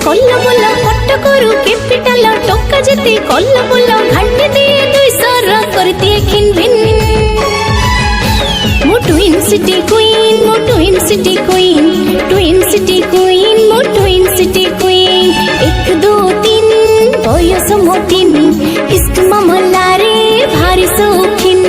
कल्ला बोला कटकरू कैपिटल टक्का जेते कल्ला बोला घंटे दिए 200 कर दिए खिन भिन मो ट्विन सिटी क्वीन मो twin city queen twin city queen मो ट्विन सिटी क्वीन 1 2 3 बयस मोटिन इश्क मामला रे भारी शौकीन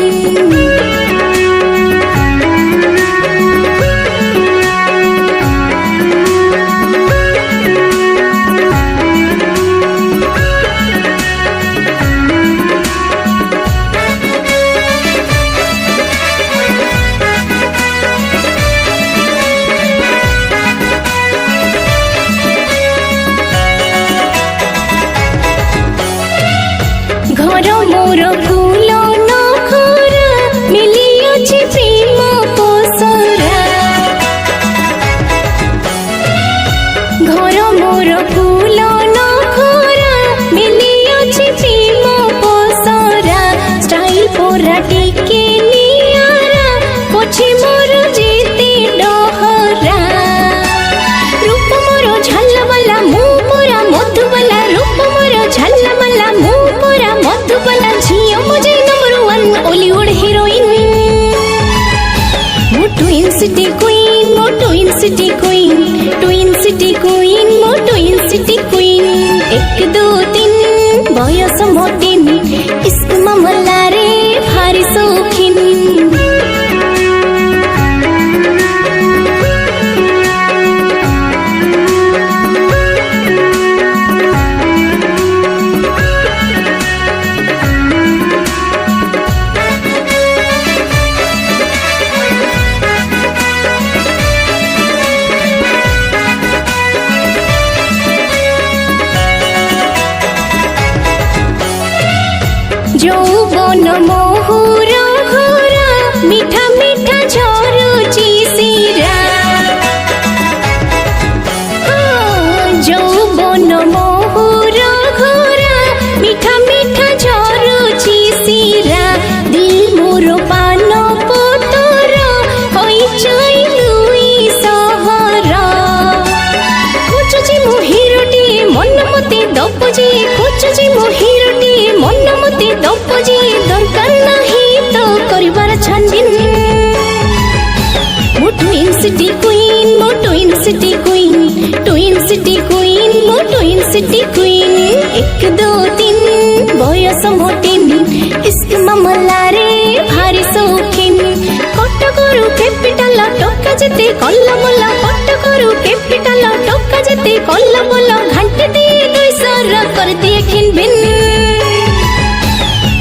घर मोर फूल नखरा मिली अछि प्रेम पोसरा घर मोर फूल नखरा मिली अछि प्रेम पोसरा स्टाइल पोरा टिके नियारा पछे मोर जेते डहरा रूप मोर झलवला मुँह पूरा मधुबला रूप मोर झलवला मुँह पूरा मधुबला झियो मुझे नंबर 1 बॉलीवुड हीरोइन मो ट्विन सिटी क्वीन मो twin city queen twin city queen मो ट्विन सिटी क्वीन 1 2 3 बयस मोटिन इश्क मामला रे भारी शौकीन যৌবন মহুর ঘোরা মিঠা মিঠা ঝরুচি শিরা যৌবন মহুর ঘোরা মিঠা মিঠা ঝরুচি শিরা দিল মোর পান পতর হই চাই লুই সহর খুঁজুছি মো হিরোটি মন মতে দপুজি খুঁজুছি মো হিরোটি মন মতে दपजी दरकार नहीं तो करिबार छानबिन मो ट्विन सिटी क्वीन मो twin city queen twin city queen मो ट्विन सिटी क्वीन 1 2 3 बयस मोटिन इश्क मामला रे भारी शौकीन कटकरू कैपिटल टक्का जेते कल्ला बोला कटकरू कैपिटल टक्का जेते कल्ला बोला घंटे दिए 200 कर दिए खिन भिन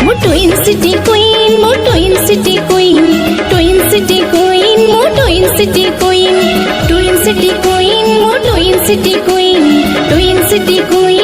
मो ट्विन सिटी क्वीन मो twin city queen twin city queen मो twin city queen twin city queen मो twin city queen twin city queen